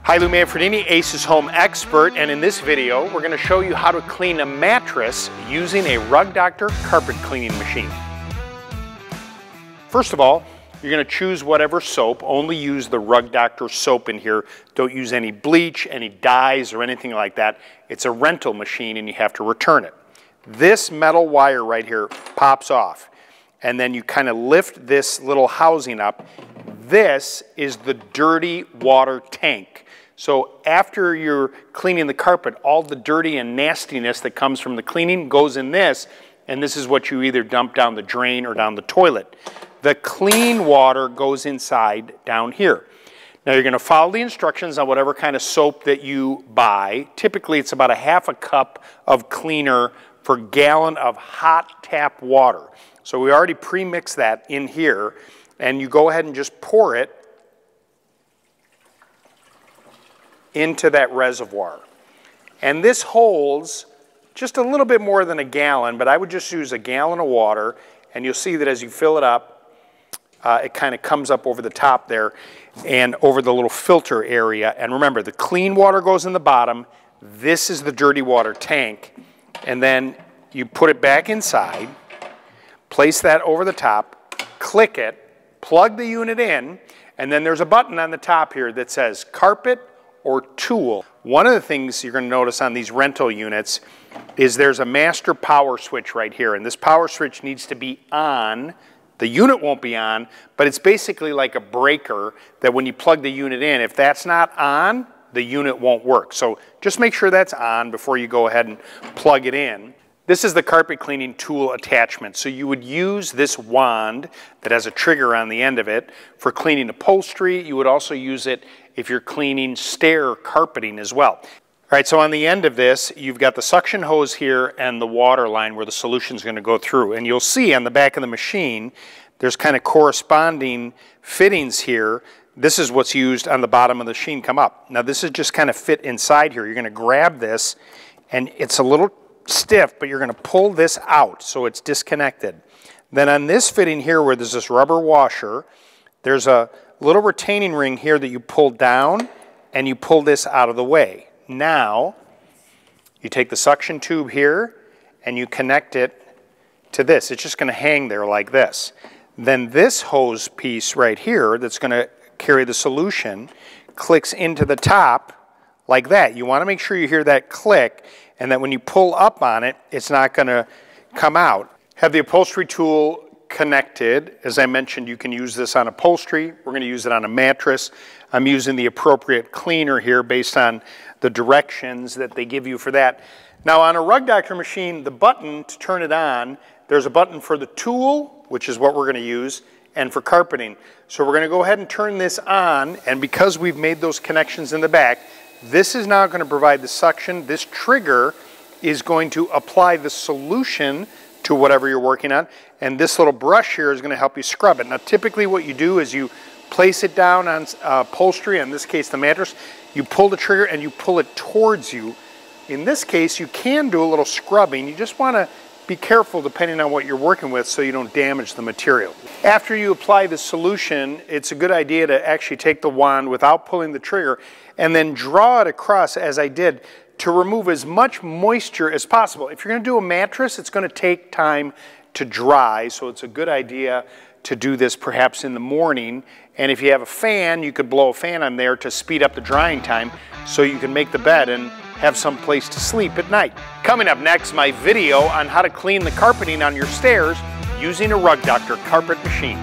Hi, Lou Manfredini, Ace's home expert, and in this video we're going to show you how to clean a mattress using a Rug Doctor carpet cleaning machine. First of all, you're going to choose whatever soap. Only use the Rug Doctor soap in here. Don't use any bleach, any dyes, or anything like that. It's a rental machine and you have to return it. This metal wire right here pops off, and then you kind of lift this little housing up. This is the dirty water tank. So after you're cleaning the carpet, all the dirty and nastiness that comes from the cleaning goes in this, and this is what you either dump down the drain or down the toilet. The clean water goes inside down here. Now you're going to follow the instructions on whatever kind of soap that you buy. Typically it's about a half a cup of cleaner per gallon of hot tap water. So we already pre-mixed that in here, and you go ahead and just pour it into that reservoir. And this holds just a little bit more than a gallon, but I would just use a gallon of water, and you'll see that as you fill it up, it kind of comes up over the top there and over the little filter area. And remember, the clean water goes in the bottom. This is the dirty water tank. And then you put it back inside, place that over the top, click it, plug the unit in, and then there's a button on the top here that says carpet or tool. One of the things you're going to notice on these rental units is there's a master power switch right here, and this power switch needs to be on. The unit won't be on, but it's basically like a breaker that when you plug the unit in, if that's not on, the unit won't work. So just make sure that's on before you go ahead and plug it in. This is the carpet cleaning tool attachment. So you would use this wand that has a trigger on the end of it for cleaning upholstery. You would also use it if you're cleaning stair carpeting as well. All right, so on the end of this, you've got the suction hose here and the water line where the solution is going to go through. And you'll see on the back of the machine, there's kind of corresponding fittings here. This is what's used on the bottom of the machine come up. Now this is just kind of fit inside here. You're going to grab this, and it's a little stiff, but you're going to pull this out so it's disconnected. Then on this fitting here where there's this rubber washer, there's a little retaining ring here that you pull down, and you pull this out of the way. Now you take the suction tube here and you connect it to this. It's just going to hang there like this. Then this hose piece right here that's going to carry the solution clicks into the top like that. You want to make sure you hear that click, and that when you pull up on it, it's not going to come out. Have the upholstery tool connected. As I mentioned, you can use this on upholstery. We're going to use it on a mattress. I'm using the appropriate cleaner here based on the directions that they give you for that. Now on a Rug Doctor machine, the button to turn it on, there's a button for the tool, which is what we're going to use, and for carpeting. So we're going to go ahead and turn this on, and because we've made those connections in the back, this is now going to provide the suction. This trigger is going to apply the solution to whatever you're working on, and this little brush here is going to help you scrub it. Now typically what you do is you place it down on upholstery, in this case the mattress, you pull the trigger and you pull it towards you. In this case you can do a little scrubbing. You just want to be careful depending on what you're working with so you don't damage the material. After you apply the solution, it's a good idea to actually take the wand without pulling the trigger and then draw it across as I did to remove as much moisture as possible. If you're going to do a mattress, it's going to take time to dry, so it's a good idea to do this perhaps in the morning. And if you have a fan, you could blow a fan on there to speed up the drying time so you can make the bed and have some place to sleep at night. Coming up next, my video on how to clean the carpeting on your stairs using a Rug Doctor carpet machine.